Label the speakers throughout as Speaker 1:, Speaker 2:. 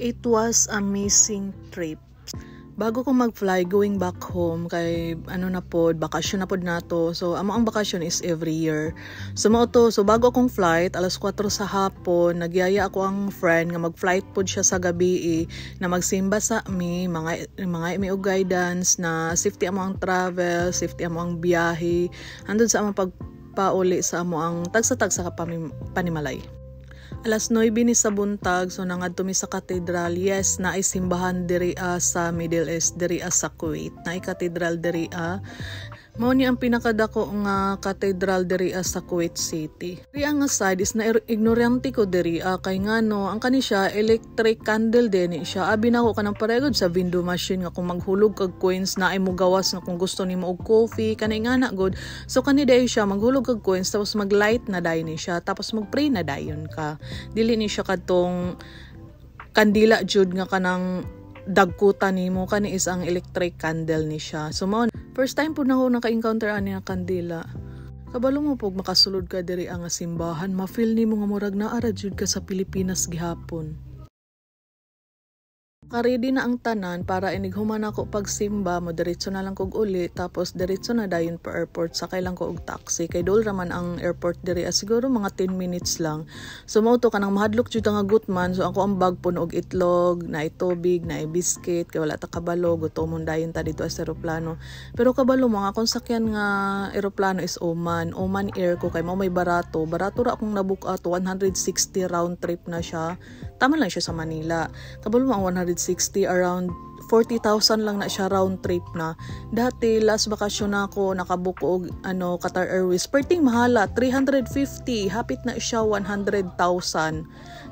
Speaker 1: It was amazing trip. Bago ko mag-fly going back home kay bakasyon na pod nato. So amo ang bakasyon is every year. So bago akong flight alas 4 sa hapon, nagyaya ako ang friend nga mag-flight pod siya sa gabi na magsimba sa mga imi og guidance na safety amo ang travel, safety amo ang biyahe. Andun sa among pagpauli sa amo ang tagsa-tagsa ka panimalay. Alas 9 ni sa buntag, so nangadto mi sa katedral. Yes, naay simbahan diri sa Middle East, diri sa Kuwait. Naay katedral diri mao ni ang pinakadako nga katedral diri sa Kuwait City. Diri nga side is na ignorante ko diri kay ngano ang kani siya electric candle din siya. Abi na ko kanang paregod sa window machine nga kung maghulog kag coins na ay mo gawas nga kung gusto nimo og coffee kanay nga na good. So kani day siya maghulog kag coins tapos maglight na day ni siya tapos magpray na dayon ka. Dili ni siya kadtong kandila jud nga kanang dagkutan nimo kani is ang electric candle ni siya. So mao first time po na ako naka-encounter ani nga kandila. Kabalo mo pog makasulod ka diri ang simbahan, ma-feel nimo nga murag naara jud ka sa Pilipinas gihapon. Ready na ang tanan para inighuman ako pagsimba mo diretso na lang kog uli tapos diretso na dayon pa airport sakay lang ko og taxi kay dol raman ang airport diri siguro mga 10 minutes lang. So mao to kanang mahadlok jud nga gutman so ako ang bag puno og itlog, na tubig, na biscuit kay wala ta kabalo gutomon dayon ta dito sa eroplano. Pero kabalo mo nga akong sakyan nga eroplano is Oman Air ko kay mao may barato ra akong nabook at 160 round trip na siya. Tama lang siya sa Manila. Kabalo mo ang 160 around 40,000 lang na siya round trip na. Dati last bakasyon ako nakabook og Qatar Airways. Perting mahala 350, hapit na siya 100,000.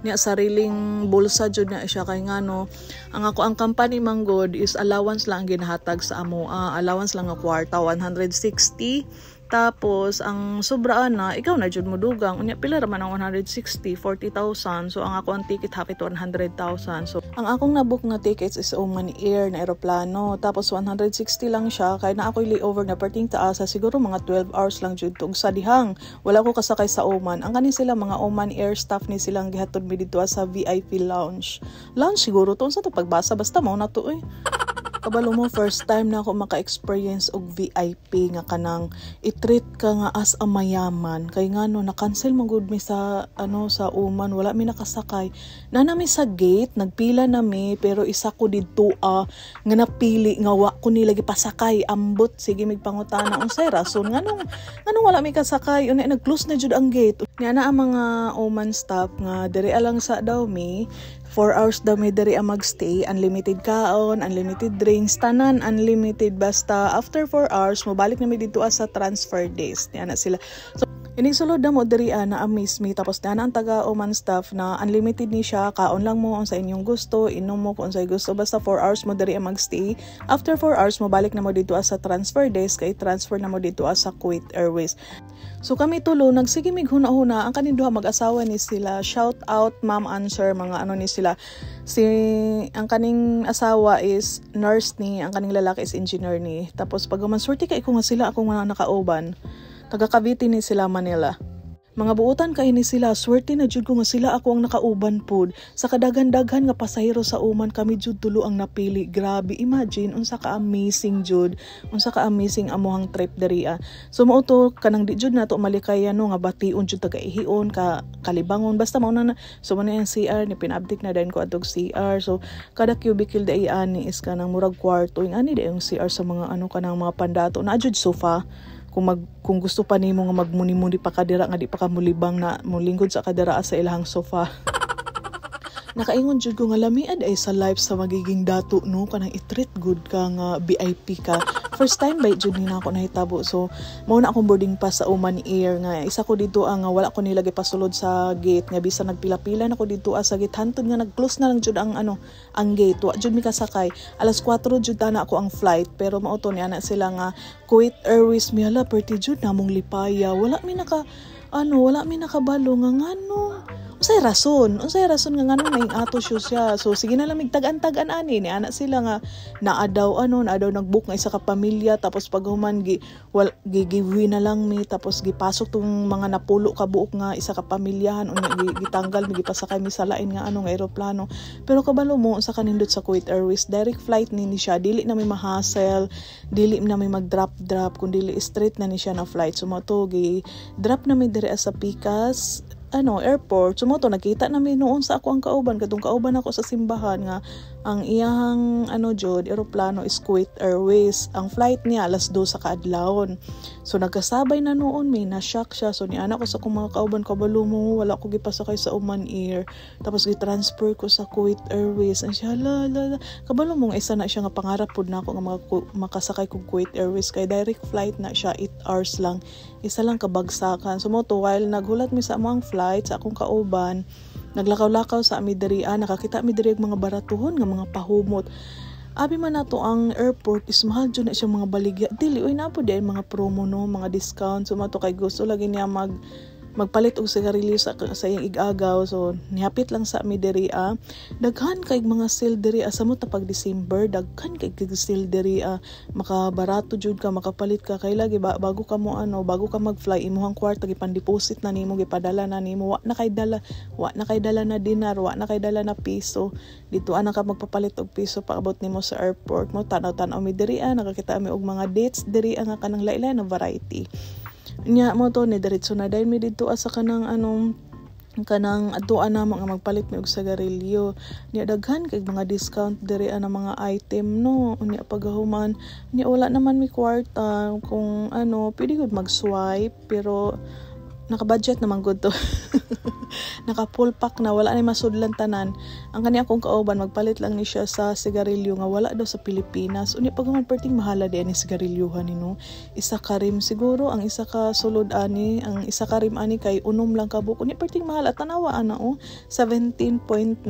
Speaker 1: Niya sariling bulsa jud na siya kay ngano ang company manggod is allowance lang ginahatag sa amo. Allowance lang nga kwarta 160. Tapos ang sobraan na ikaw na jud mo dugang unya pila raman ang 160 40,000 so ang ako ang ticket hapit 100,000 so ang akong nabook nga tickets is Oman Air na eroplano tapos 160 lang siya kay na ako layover na perting taasa siguro mga 12 hours lang jud tug sa dihang wala ko kasakay sa Oman ang kani sila mga Oman Air staff ni silang gihatod mi dito sa VIP lounge siguro to sa to pagbasa basta mao na to Kabalo mo, first time na ako maka-experience og VIP nga kanang i-treat ka nga as a mayaman. Kay nga na-cancel magud mi sa sa Oman, wala mi nakasakay. Nami sa gate, nagpila nami pero isa ko didto nga napili nga wa ko nila gipasakay. Ambot sige migpangutana unsay rason nganong wala mi kasakay. Una nag-close na jud ang gate. Nya na ang mga Oman staff nga diri alang sa daw mi 4 hours daw may diri ang magstay, unlimited kaon, unlimited drinks, tanan unlimited basta after 4 hours mobalik na mi dito sa transfer days. Niya na sila. So ining sulod na mo diri na amaze me tapos na ang taga Oman staff na unlimited ni siya, kaon lang mo kung sa inyong gusto, inom mo kung sa gusto basta 4 hours mo diri ang magstay. After 4 hours mobalik na mo dito sa transfer days kay transfer na mo dito sa Kuwait Airways. So kami tulo nagsige mig huna-huna ang kanin duha mag-asawa ni sila. Shout out ma'am answer mga ni sila. Ang kaning asawa is nurse ni, ang kaning lalaki is engineer ni. Tapos pag mansurti kay ko nga sila akong mga nakauban. Taga Cavite ni sila Manila. Mga buutan kay ni sila, swerte na jud ko nga sila ako ang nakauban pod. Sa kadaghan-daghan nga pasahero sa Oman kami jud tulo ang napili. Grabe, imagine unsa ka amazing jud. Unsa ka amazing amuhang trip diri. So mao to kanang di jud nato malikaya nga bation jud tagaihion ka kalibangon basta mao na. So man ang CR ni pinabdik na din ko adtog CR. So kada cubicle dai ani is kanang murag kwarto. Ani di ang CR sa mga kanang mga pandato na jud sofa. Kung gusto pa nimo nga magmuni-muni pa kadira nga di pa ka mulibang na mulingkod sa kadira sa ilahang sofa. Nakaingon jud ko nga lamiad ay sa life sa magiging dato kanang i-treat good ka nga VIP ka. First time ba jud ni nako nahitabo so mao na akong boarding pass sa Oman Air nga isa ko dito nga wala ko nilagay pasulod sa gate nga bisan nagpila-pila nako dito sa gate hantod nga nag-close na lang jud ang gate wa jud mi kasakay. Alas 4 jud na ako ang flight pero mao to ni ana sila nga Kuwait Airways mi hala perti jud namong lipaya wala mi wala mi nakabalo nga ngano. Unsay rason nga ngano naing ato siya. So sige na lang migtag-an ani ni ana sila nga naadaw nagbook nga isa ka pamilya tapos pag human gigiwi na lang mi tapos gipasok tong mga napulo ka buok nga isa ka pamilyahan unya gitanggal mi gipasakay mi sa lain nga nga eroplano. Pero kabalo mo sa kanindot sa Kuwait Airways direct flight ni siya, dili na may ma-hassle, dili na may mag-drop kundi straight na ni siya na flight. So mo to drop na mi dire sa Pikas airport. Sumoto nakita namin noon sa ako ang kauban ako sa simbahan nga ang iyang jud eroplano is Kuwait Airways. Ang flight niya alas 2 sa kaadlawon. So nagkasabay na noon may na-shock siya. So niana ko sa akong mga kauban kabalo mo wala ko gipasakay sa Oman Air. Tapos gi-transfer ko sa Kuwait Airways. Ang siya kabalo mo isa na siya nga pangarap pud nako nga makasakay kog Kuwait Airways kay direct flight na siya 8 hours lang. Isa lang kabagsakan. Sumoto while naghulat mi sa among flight sa akong kauban, naglakaw-lakaw sa amidiriya, nakakita mi diri mga baratuhon nga mga pahumot. Abi man nato ang airport is mahal jud na siya mga baligya. Dili oy na po din mga promo mga discount. Sumoto kay gusto lagi niya magpalit og sigarilyo sa iyang igagaw. So nihapit lang sa midiriya, daghan kay mga sale diriya sa mo pag December, daghan kay sale diriya, makabarato jud ka, makapalit ka kay lagi bago ka mag-fly imuhang kwarta gipan-deposit na nimo, gipadala na nimo, wa na kay dala na dinar, wa na kay dala na piso. Dito ana ka magpapalit og piso paabot nimo sa airport mo, tanaw-tanaw mi diriya, nakakita mi og mga dates diriya nga kanang lain-lain na variety. Nya mo to ni diretso na dahil mi dito sa kanang atuan na mga magpalit mi og sigarilyo. Nya daghan kay mga discount diri ana mga item unya pagahuman nya wala naman mi kwarta kung pwede gud mag-swipe pero naka-budget naman gud to. Naka full pack na, wala na masudlan tanan. Ang kani akong kauban magpalit lang ni siya sa sigarilyo nga wala daw sa Pilipinas. Unya pag perting mahala di ani sigarilyuhan isa ka rim siguro, ang isa ka sulod ani, ang isa ka rim ani kay unom lang ka buok. Unya perting mahala tanawa 17.900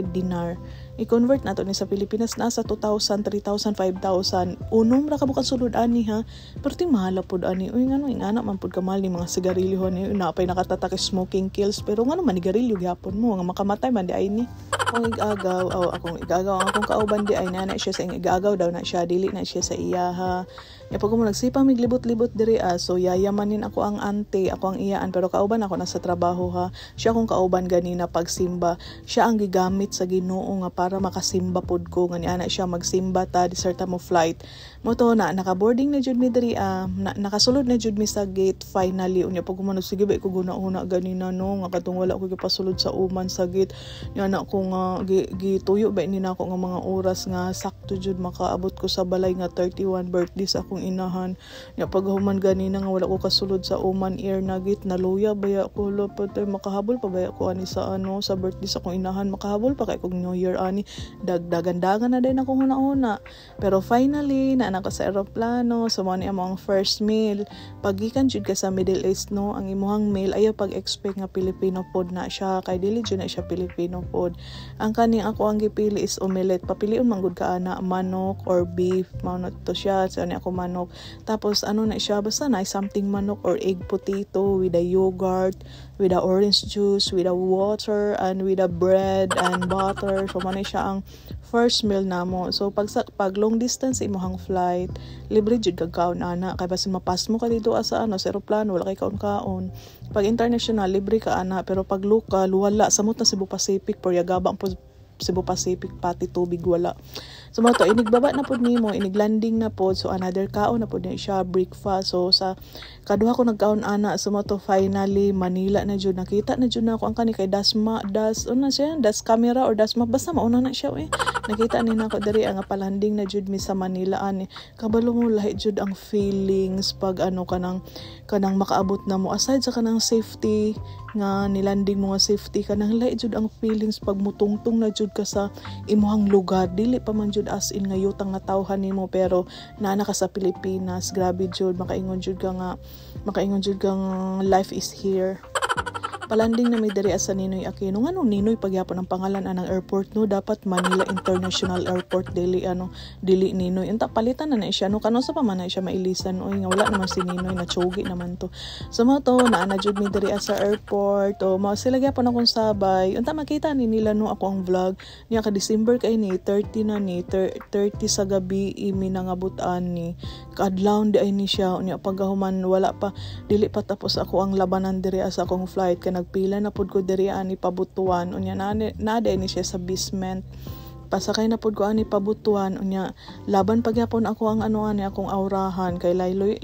Speaker 1: dinar. I-convert nato ni sa Pilipinas nasa 2,000, 3,000, 5,000. Unom ra ka bukan sulod ani ha. Perting mahala pud ani. Uy ingana man pud kamal ni mga sigarilyo ni napay nakatatak smoking kills pero ngano man nigarilyo gyapon mo nga makamatay man di ay ni. Ang akong igagaw ang akong kauban di ay na siya sa igagaw daw na siya, dili na siya sa iya ha. Pag mo nagsipa miglibot-libot diri so yayamanin ako ang ante, ako ang iyaan pero kauban ako nasa trabaho ha. Siya akong kauban ganina pagsimba. Siya ang gigamit sa Ginoo nga para makasimba pod ko nga niana siya magsimba ta diserta mo flight. Mo to na naka-boarding na jud mi diri nakasulod na jud mi sa gate finally. Unya pag mo sige ba ko guna-una ganina nga katong wala ko gipasulod sa uman sa gate. Nya na ko nga gituyo ba ni nako nga mga oras nga sakto jud makaabot ko sa balay nga 31 birthday sa akong inahan. Nya paghuman ganina nga wala ko kasulod sa Oman Air na gate, naluya baya ko patay makahabol pa baya ko ani sa sa birthday sa akong inahan, makahabol pa kay kog New Year ani, dagdagan-dagan na din ako una. Pero finally na ako sa eroplano, so mo ni among first meal. Pagikan jud ka sa Middle East ang imuhang meal ayaw pag-expect nga Filipino food na siya kay dili jud na siya Filipino food. Ang kani ako ang gipili is omelette. Papiliun man gud ka ana manok or beef, mao na to siya. So ani ako manok. Tapos na siya basta na something manok or egg potato with a yogurt, with a orange juice, with a water and with a bread and butter. So man siya ang first meal namo. So pag long distance imuhang flight, libre jud kag kaon ana kay basin mapas mo ka dito sa sa eroplano wala kay kaon-kaon. Pag international libre ka ana pero pag local wala samot na Cebu Pacific por yagabang po Cebu Pacific pati tubig wala. So mo to inigbaba na pod nimo, iniglanding na pod, so another kaon na pod siya breakfast. So sa kaduha ko nagkaon ana, so mo to finally Manila na jud, nakita na jud nako ang kani kay das camera or das map basta mauna na siya nakita ni nako diri ang palanding na jud mi sa Manila ani. Kabalo mo lahi jud ang feelings pag kanang makaabot na mo aside sa kanang safety nga nilanding mo nga safety kanang lahi jud ang feelings pag mutungtong na jud ka sa imuhang lugar, dili pa man jud as in nga yutang nga tawhan nimo pero naana ka sa Pilipinas. Grabe jud makaingon jud ka nga life is here. Palanding na mi diri sa Ninoy Aquino. Ngano Ninoy pagyapon ang pangalan anang airport no, dapat Manila International Airport dili Ninoy. Unta palitan na siya no, kano sa pa man na siya mailisan oy nga wala naman si Ninoy, na tsugi naman to. So mo to naa jud mi diri sa airport o mao sila gyapon akong sabay. Unta makita ni nila no ako ang vlog niya ka December kay ni 30 na ni 30 sa gabi imi nangabutan ni kadlaw di ay ni siya unya pagahuman wala pa dili pa tapos ako ang labanan diri sa akong flight kay nagpila na pud ko diri ani pabutuan unya na ni siya sa basement. Pasakay na pud ko ani pabutuan unya laban pagyapon ako ang ani akong aurahan kay layo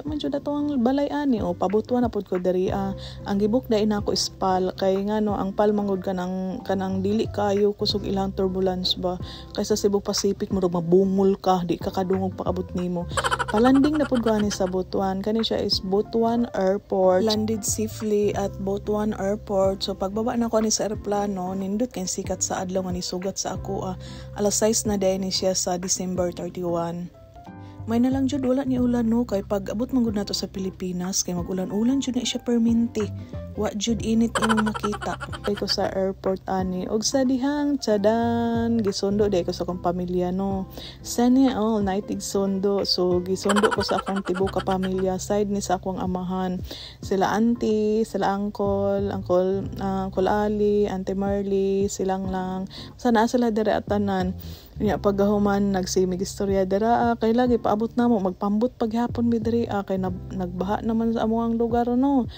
Speaker 1: man jud ato ang balay ani o pabutuan na pud ko diri ang gibuk dai na ako spal kay ngano ang pal mangud kanang dili kayo kusog ilang turbulence ba kaysa Cebu Pacific murag mabungol ka di ka kadungog pakabot nimo. Palanding na pud ko ani sa Butuan, kani siya is Butuan Airport. Landed safely at Butuan Airport. So pagbaba na ko ani sa eroplano nindot kay sikat sa adlaw nga ni sugat sa ako alas 6 na day ni siya sa December 31. May na lang jud wala ni ulan no kay pag abot man gud nato sa Pilipinas kay magulan-ulan jud na siya perminti. Wa jud init imong makita. Kay ko sa airport ani og sa dihang tsadan gisundo day ko sa akong pamilya no. Sana all night igsundo. So gisundo ko sa akong tibuok ka pamilya side ni sa akong amahan. Sila auntie, sila uncle Ali, Auntie Marley, silang lang. Sana sila dire atanan. Nya paggahuman nagsimig istorya dira kay lagi paabot namo magpambot paghapon mi diri kay nagbaha naman sa amuang lugar no.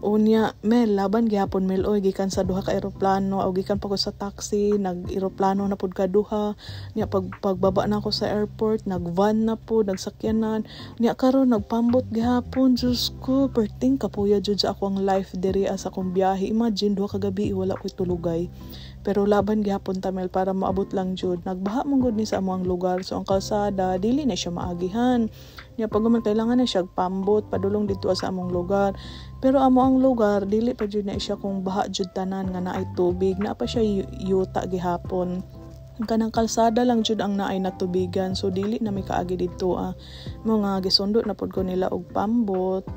Speaker 1: Unya mel laban gihapon mel oy gikan sa duha ka eroplano o gikan pa ko sa taxi nag-eroplano na pud ka duha. Nya pagbaba na ako sa airport nagvan na pud nagsakyanan. Nya karon nagpambot gihapon Diyos ko perting kapuya jud sa akong life diri sa akong biyahe. Imagine duha ka gabi wala koy tulugay. Pero laban gihapon tamel para maabot lang jud. Nagbaha man gud ni sa amuang lugar. So ang kalsada dili na siya maagihan. Nya pag kailangan na siya pambot padulong dito sa among lugar. Pero amo ang lugar dili pa jud na siya kung baha jud tanan nga naay tubig. Na pa siya yuta gihapon. Kanang kalsada lang jud ang naay natubigan. So dili na mi kaagi dito mga gisundo na pud ko nila og pambot.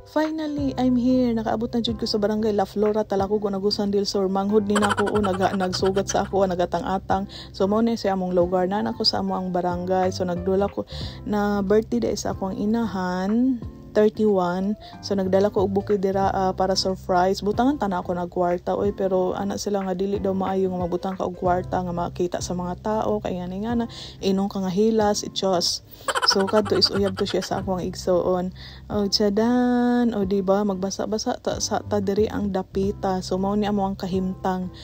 Speaker 1: Finally, I'm here. Nakaabot na jud ko sa barangay La Flora, Talakugo, Nagusan del Sur. Manghud ni nako nagsugat sa ako, nagatang-atang. So mo ni sa among lugar na ako sa among barangay. So nagdula ko na birthday sa akong inahan. 31. So nagdala ko og bukid dira para surprise. Butangan tana ako nagkwarta oy pero ana sila nga dili daw maayo nga magbutang ka og kwarta nga makita sa mga tao kay ngani inong ka nga hilas ichos. So kadto is uyab to siya sa akong igsoon. O tiyadan o diba magbasa-basa sa diri ang dapita. So mao ni amo ang kahimtang.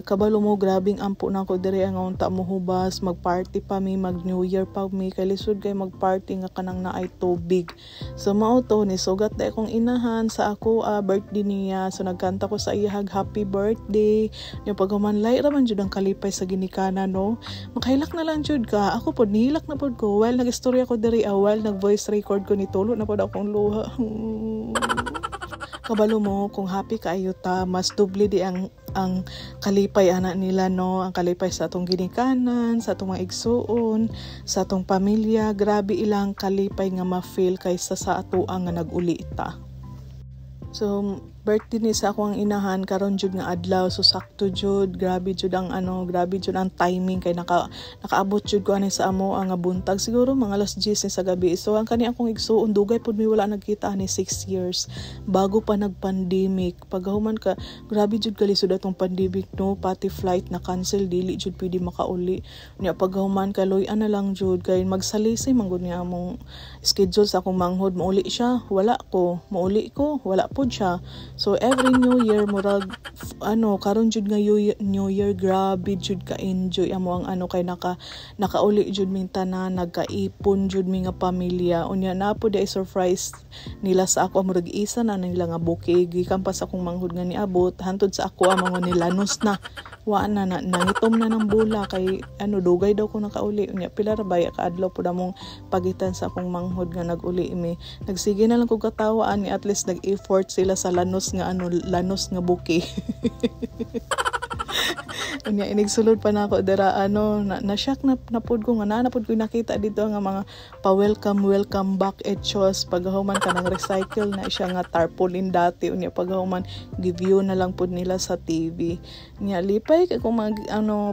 Speaker 1: Kabalo mo grabing ampo na ko diri ang unta mo hubas, magparty pa mi, mag New Year pa mi kay lisod kay magparty nga kanang naay tubig. So mao to ni sugat da akong inahan sa ako birthday niya. So nagkanta ko sa iyahag happy birthday. Yung paghumanlay raman jud ang kalipay sa ginikanan no. Makahilak na lang jud ka. Ako pod nihilak na pod ko while nagistorya ko diri while nag voice record ko ni tulo na pod akong luha. Kabalo mo kung happy kaayo ta mas doble di ang kalipay ana nila no, ang kalipay sa atong ginikanan, sa atong mga igsuon, sa atong pamilya. Grabe ilang kalipay nga ma-feel kaysa sa ato ang nga nag-uli ta. So birthday ni sa akong inahan karon jud nga adlaw, so sakto jud, grabe jud ang timing kay nakaabot jud ko ani sa amo ang buntag siguro mga alas 10 sa gabi. So ang kani akong igsuon dugay pud mi wala nagkita ani 6 years bago pa nag-pandemic. Paghuman ka grabe jud kalisod atong pandemic no, pati flight na cancel dili jud pwede makauli. Nya paghuman ka loy-an na lang jud kay magsalisi man gud ni among schedule sa akong manghod. Mauli siya, wala ko, mauli ko, wala pud siya. So every New Year murag karon jud nga New Year grabe jud ka enjoy amo ang kay nakauli jud ming tanan, nagkaipon jud mi nga pamilya. Unya na po di surprise nila sa ako murag isa na nila nga bouquet gikan pa sa akong manghod nga niabot hantod sa ako mga nilanos na wa na nangitom na ng bula kay dugay daw ko nakauli. Unya pila ra bay ka adlaw pud among pagitan sa akong manghod nga naguli mi. Nagsige na lang ko katawaan ni at least nag-effort sila sa lanos nga bouquet. Unya inigsulod pa nako dira na-shock na pud ko nga napud ko nakita dito nga mga welcome back etchos paghuman ka ng recycle na siya nga tarpaulin dati unya paghuman gi-view na lang pud nila sa TV. Nya lipay kay kung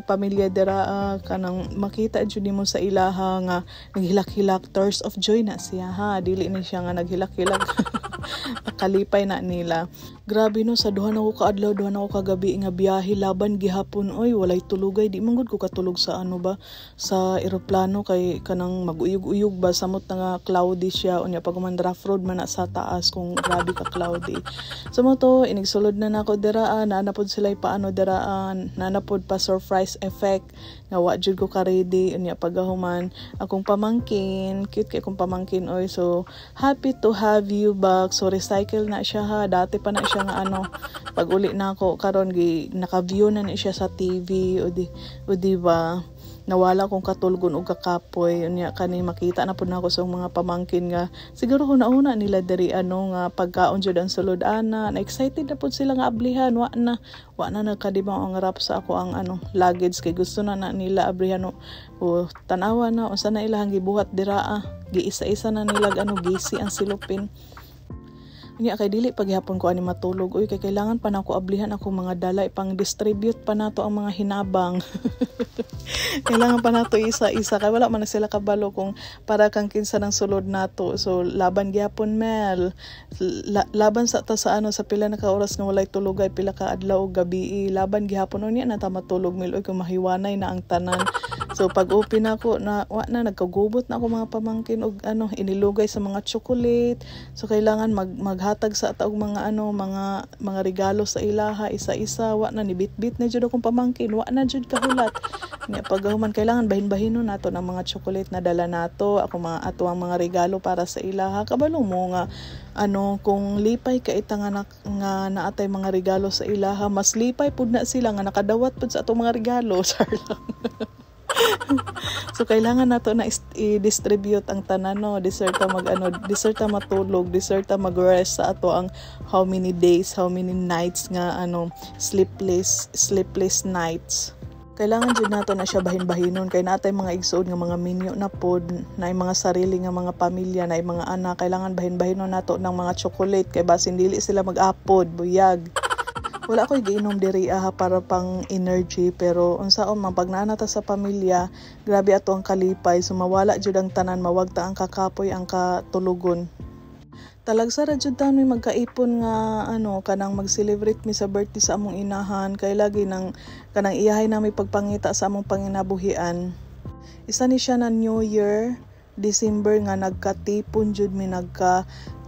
Speaker 1: pamilya dira kanang makita jud nimo sa ilaha nga naghilak-hilak, tears of joy na siya ha, dili ni siya nga naghilak-hilak. Kalipay na nila. Grabe no, sa duha na ko kaadlaw, duha na ko kagabi nga biyahe laban gihapon oy, walay tulugay, di man gud ko katulog sa sa eroplano kay kanang maguyog-uyog ba samot na nga cloudy siya unya pag man draft road man na sa taas kung grabe ka cloudy. So mo to inigsulod na nako dira nanapod sila paano dira nanapod pa surprise effect nga wa jud ko ka ready unya pagahuman akong pamangkin, cute kay akong pamangkin oy, so happy to have you back. So recycle na siya ha, dati pa na siya nga pag uli na ako karon naka-view na ni siya sa TV o di ba nawala kong katulgon og kakapoy unya kani makita na pud nako sa mga pamangkin nga siguro una nila diri nga pagkaon jud ang sulod ana na excited na pud sila nga ablihan wa na nagkadibaw ang rap sa ako ang luggage kay gusto na nila ablihan o tanawa na unsa na ilahang gibuhat dira giisa-isa na nila gisi ang silupin. Unya kay dili paghapon ko ani matulog uy kay kailangan pa nako ablihan ako mga dala pang distribute pa nato ang mga hinabang. Kailangan pa nato isa-isa kay wala man na sila kabalo kung para kang kinsa ng sulod nato. So laban gyapon Mel. Laban sa sa pila na ka oras nga walay tulogay pila ka adlaw ug gabi. Laban gyapon unya na ta matulog Mel uy kung mahiwanay na ang tanan. So pag open ako na wa na nagkagubot na ako mga pamangkin og inilugay sa mga chocolate. So kailangan maghatag sa taog mga mga regalo sa ilaha isa-isa wa na ni bitbit na jud akong pamangkin wa na jud kahulat. Nya paghuman kailangan bahin-bahinon nato ng mga chocolate na dala nato ako mga atuang mga regalo para sa ilaha kabalo mo nga kung lipay ka nga naatay mga regalo sa ilaha mas lipay pud na sila nga nakadawat pud sa atong mga regalo sar lang. So kailangan nato na i-distribute ang tanan dessert ta dessert ta matulog, dessert ta mag-rest sa ato ang how many days, how many nights nga sleepless nights. Kailangan jud nato na siya bahin-bahinon kay natay mga igsoon nga mga minyo na pod na mga sarili nga mga pamilya na mga anak kailangan bahin-bahinon nato ng mga chocolate kay basin dili sila mag-apod buyag. Wala ko'y giinom diri para pang energy pero unsaon man pag naanata sa pamilya grabe ato ang kalipay sumawala jud ang tanan mawagta ang kakapoy ang katulugon. Talagsa ra jud ta mi magkaipon nga kanang mag-celebrate mi sa birthday sa among inahan kay lagi nang kanang iyahay nami pagpangita sa among panginabuhian. Isa ni siya na New Year, December nga nagkatipon jud mi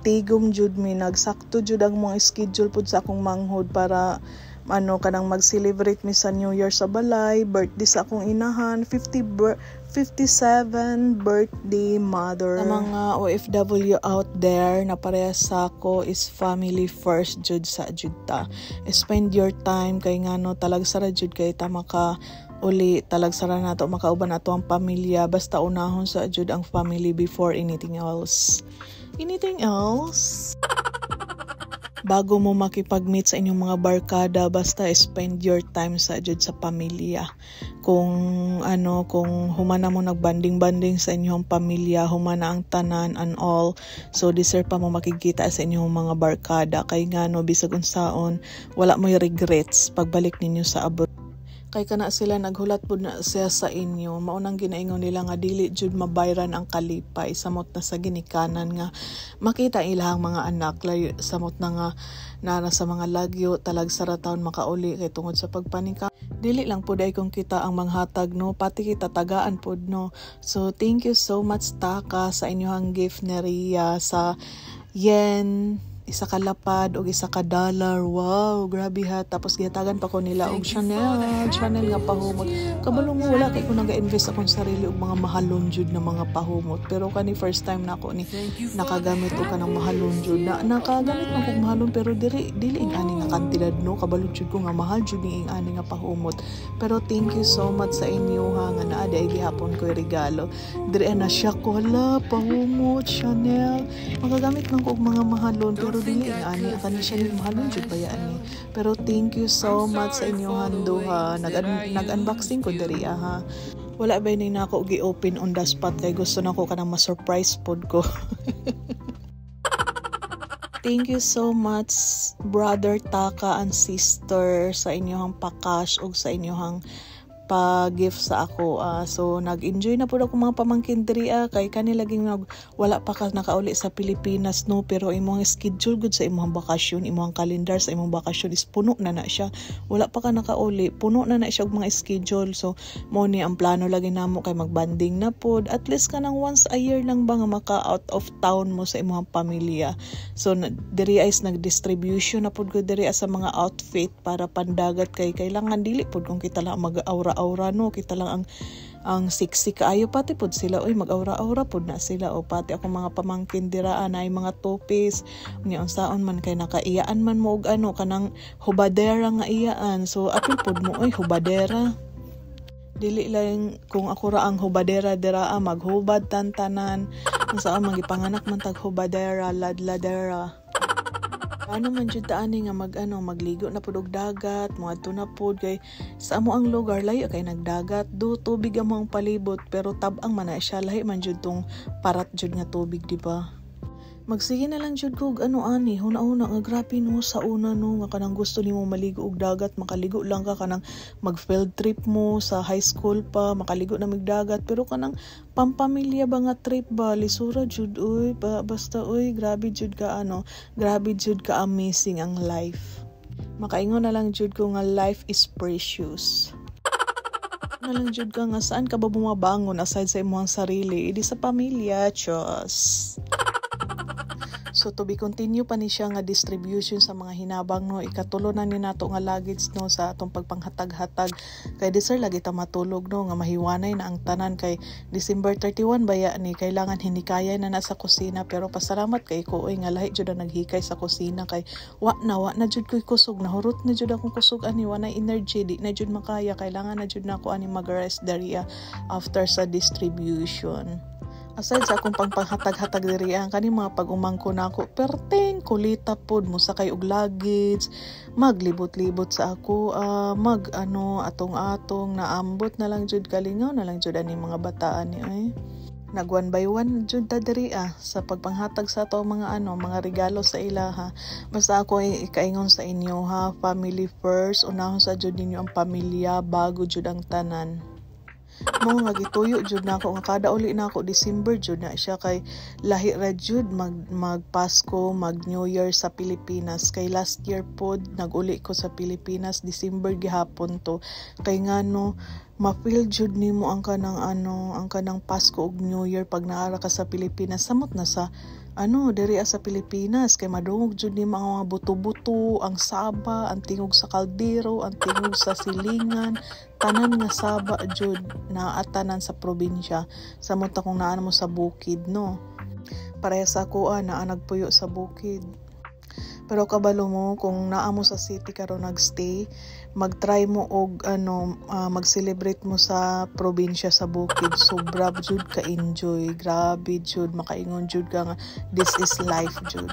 Speaker 1: tigom jud mi nagsakto jud ang mga schedule pud sa akong manghod para kanang mag-celebrate mi sa New Year sa balay, birthday sa akong inahan, 57 birthday mother. Sa mga OFW out there na parehas sa ako is family first jud sa jud ta. Spend your time kay talagsara jud kay ta maka uli talagsara nato makauban nato ang pamilya basta unahon sa jud ang family before anything else. Bago mo makipag-meet sa inyong mga barkada basta spend your time sa jud sa pamilya. Kung humana mo nagbanding-banding sa inyong pamilya, humana ang tanan and all, so deserve pa mo makikita sa inyong mga barkada kay bisag unsaon wala mo regrets pagbalik ninyo sa abroad. Kay kana sila naghulat pud na siya sa inyo maunang ginaingon nila nga dili jud mabayran ang kalipay samot na sa ginikanan nga makita ilahang mga anak layo samot na nga nara sa mga lagyo talagsara taon makauli kay tungod sa pagpanika dili lang pud ay kung kita ang manghatag pati kita tagaan pud so thank you so much Taka sa inyong gift ni Ria sa yen isa ka lapad o isa ka dollar. Wow, grabe ha. Tapos gihatagan pa ko nila og Chanel nga pahumot. Kabalo mo wala kay ko naga-invest akong sarili og mga mahalon jud na mga pahumot. Pero kani first time na ako ni nakagamit og kanang mahalon jud. Nakagamit man kog mahalon pero dili ing ani nga kantidad kabalo jud ko nga mahal jud ing ani nga pahumot. Pero thank you so much sa inyo ha nga naa day gihapon ko regalo. Diri na siya ko hala pahumot Chanel. Magagamit man ko og mga mahalon pero siguro dili nga ani kani siya ni mahalon jud baya ani. Pero thank you so much sa inyohan duha. Nag-unboxing ko diri ha. Wala ba ni nako gi-open on the spot kay gusto nako kanang ma-surprise pod ko. Thank you so much brother Taka and sister sa inyong pakash ug sa inyong pa-gift sa ako. So nag-enjoy na pud ako mga pamangkin diri kay kanila laging wala pa ka nakauli sa Pilipinas no, pero imong schedule gud sa imong bakasyon, imong calendar sa imong bakasyon is puno na siya. Wala pa ka nakauli, puno na siya og mga schedule. So mo ni ang plano lagi namo kay magbanding na pud. At least kanang once a year lang ba nga maka out of town mo sa imong pamilya. So diri is nag-distribution na pud ko diri sa mga outfit para pandagat kay kailangan dili pud kung kita lang mag-aura no, kita lang ang sexy kaayo pati pod sila oy mag-aura-aura pod na sila o pati ako mga pamangkin dira na ay mga topis unya unsaon man kay nakaiyaan man mo og ano kanang hubadera nga iyaan. So apil pod mo oy hubadera. Dili lang kung ako ra ang hubadera dira maghubad tantanan unsaon magipanganak man tag hubadera ladladera. Ano man jud taani nga magligo na pud og dagat, moadto na pud kay sa amo ang lugar layo kay nagdagat, do tubig amo ang palibot pero tab-ang man na siya lahi man jud tong parat jud nga tubig di ba? Magsige na lang jud kog ani huna-huna nga grabe no sa una no nga kanang gusto nimo maligo og dagat, makaligo lang ka kanang mag-field trip mo sa high school pa, makaligo na mig dagat pero kanang pampamilya ba nga trip ba lisura jud oy basta oy grabe jud ka amazing ang life. Makaingon na lang jud ko nga life is precious. Na lang jud ka nga saan ka ba bumabangon aside sa imong sarili, idi sa pamilya, chos. So to be continue pa ni siya nga distribution sa mga hinabang no, ikatulo na ni nato nga luggage no sa atong pagpanghatag-hatag kay di sir lagi ta matulog no nga mahiwanay na ang tanan kay December 31 baya ni kailangan hinikayay na sa kusina pero pasalamat kay ko oy nga lahi jud ang naghikay sa kusina kay wa na jud ko'y kusog nahurot na jud akong kusog ani wanay energy di na jud makaya kailangan na jud nako ani mag-rest dariya after sa distribution. Aside sa akong panghatag-hatag diri ang kani mga pag-umangko nako perteng kulita pod mo sakay og luggage maglibot-libot sa ako atong naambot na lang jud kalingaw na lang jud ani mga bataan ni ay nag one by one jud ta diri sa pagpanghatag sa ato mga mga regalo sa ilaha. Basta ako ay ikaingon sa inyo ha, family first, unahon sa jud ninyo ang pamilya bago jud ang tanan. Mo nga gituyo jud nako nga kada uli nako December jud na siya kay lahi ra jud mag Pasko mag New Year sa Pilipinas kay last year pod naguli ko sa Pilipinas December gihapon to kay ngano ma-feel jud nimo ang kanang ang kanang Pasko ug New Year pag naara ka sa Pilipinas samot na sa diri sa Pilipinas kay madungog jud nimo ang mga buto-buto, ang saba, ang tingog sa kaldero, ang tingog sa silingan, tanan nga saba jud na atanan sa probinsya. Samot kung naan mo sa bukid no. Parehas ako naa nagpuyo sa bukid. Pero kabalo mo kung naa mo sa city karon nagstay, mag-try mo og mag-celebrate mo sa probinsya sa bukid. Sobra jud ka enjoy, grabe jud makaingon jud ka nga this is life jud.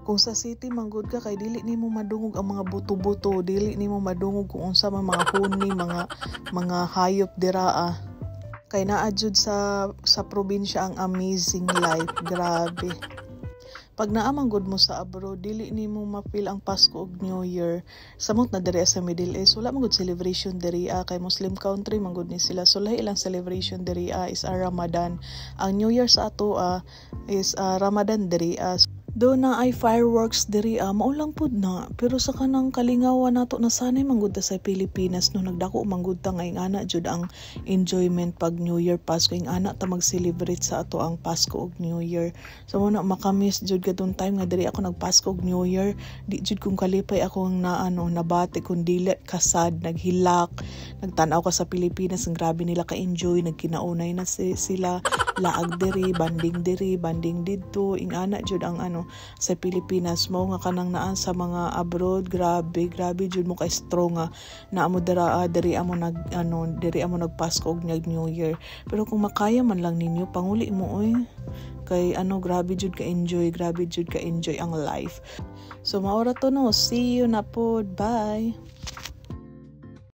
Speaker 1: Kung sa city manggod ka kay dili nimo madungog ang mga buto-buto, dili nimo madungog kung unsa man mga huni, mga hayop dira Kay naa jud sa probinsya ang amazing life, grabe. Pag naamanggod mo sa abroad, dili nimo ma-feel ang Pasko ug New Year. Samot na diri sa Middle East, wala manggod celebration diri kay Muslim country manggod ni sila. So lahi ilang celebration diri is Ramadan. Ang New Year sa ato is Ramadan diri do na ay fireworks diri maulang pud na pero sa kanang kalingawan nato nasanay manggod ta sa Pilipinas no nagdako manggod ta nga ingana jud ang enjoyment pag New Year Pasko ingana ta mag-celebrate sa ato ang Pasko ug New Year. So mo na makamiss jud kadtong time nga diri ako nagpasko ug New Year di jud kung kalipay ako nabati kun dili kasad naghilak nagtan-aw ka sa Pilipinas ang grabe nila ka-enjoy nagkinaunay na sila laag diri banding didto ingana jud ang sa Pilipinas mo nga kanang naan sa mga abroad grabe jud mo kay strong na amo diri amo nagpasko og New Year pero kung makaya man lang ninyo panguli mo kay grabe jud ka enjoy ang life. So maura to no, see you na pod, bye.